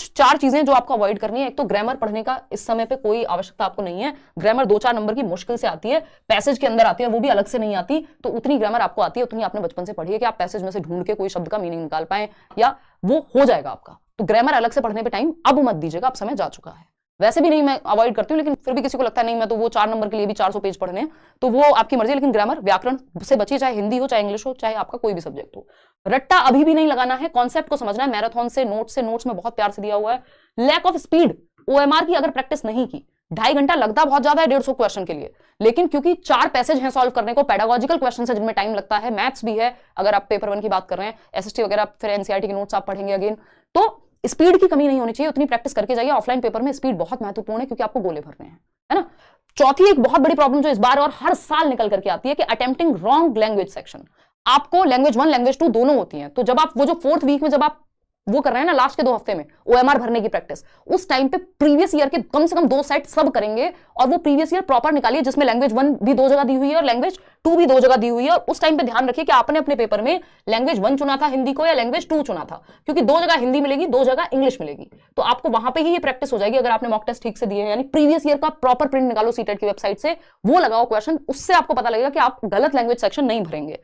कुछ 4 चीजें जो आपको अवॉइड करनी है। एक तो ग्रामर पढ़ने का इस समय पे कोई आवश्यकता आपको नहीं है। ग्रामर 2-4 नंबर की मुश्किल से आती है, पैसेज के अंदर आती है, वो भी अलग से नहीं आती। तो उतनी ग्रामर आपको आती है, उतनी आपने बचपन से पढ़ी है कि आप पैसेज में से ढूंढ के कोई शब्द का मीनिंग निकाल पाए, या वो हो जाएगा आपका। तो ग्रामर अलग से पढ़ने पे टाइम अब मत दीजिएगा, अब समय जा चुका है। वैसे भी नहीं, मैं अवॉइड करती हूँ, लेकिन फिर भी किसी को लगता है नहीं मैं तो वो 4 नंबर के लिए भी 400 पेज पढ़ने हैं, तो वो आपकी मर्जी है। लेकिन ग्रामर, व्याकरण से बचिए, चाहे हिंदी हो, चाहे इंग्लिश हो, चाहे आपका कोई भी सब्जेक्ट हो। रट्टा अभी भी नहीं लगाना है, कॉन्सेप्ट को समझना है। मैराथन से नोट्स में बहुत प्यार से दिया हुआ है। लैक ऑफ स्पीड, ओएमआर की अगर प्रैक्टिस नहीं की, 2.5 घंटा लगता बहुत ज्यादा है 150 क्वेश्चन के लिए, लेकिन क्योंकि 4 पैसेज हैं सॉल्व करने को, पेडागोजिकल क्वेश्चन है जिनमें टाइम लगता है, मैथ्स भी है अगर आप पेपर 1 की बात कर रहे हैं, एसएसटी वगैरह, फिर एनसीईआरटी के नोट्स आप पढ़ेंगे अगेन, तो स्पीड की कमी नहीं होनी चाहिए। उतनी प्रैक्टिस करके जाइए। ऑफलाइन पेपर में स्पीड बहुत महत्वपूर्ण है, क्योंकि आपको गोले भरने हैं, है ना। चौथी एक बहुत बड़ी प्रॉब्लम जो इस बार और हर साल निकल करके आती है कि अटेम्प्टिंग रॉन्ग लैंग्वेज सेक्शन। आपको लैंग्वेज 1 लैंग्वेज 2 दोनों होती हैं, तो जब आप वो जो 4th वीक में जब आप वो कर रहे हैं ना, लास्ट के 2 हफ्ते में ओएमआर भरने की प्रैक्टिस, उस टाइम पे प्रीवियस ईयर के कम से कम 2 सेट सब करेंगे, और वो प्रीवियस ईयर प्रॉपर निकालिए जिसमें लैंग्वेज 1 भी 2 जगह दी हुई है और लैंग्वेज 2 भी 2 जगह दी हुई है। और उस टाइम पे ध्यान रखिए कि आपने अपने पेपर में लैंग्वेज 1 चुना था हिंदी को, या लैंग्वेज 2 चुना था, क्योंकि 2 जगह हिंदी मिलेगी, 2 जगह इंग्लिश मिलेगी। तो आपको वहां पे ही ये प्रैक्टिस हो जाएगी अगर आपने मॉक टेस्ट ठीक से दिए हैं। यानी प्रीवियस ईयर का प्रॉपर प्रिंट निकालो सीटेट की वेबसाइट से, वो लगाओ क्वेश्चन, उससे आपको पता लगेगा कि आप गलत लैंग्वेज सेक्शन नहीं भरेंगे।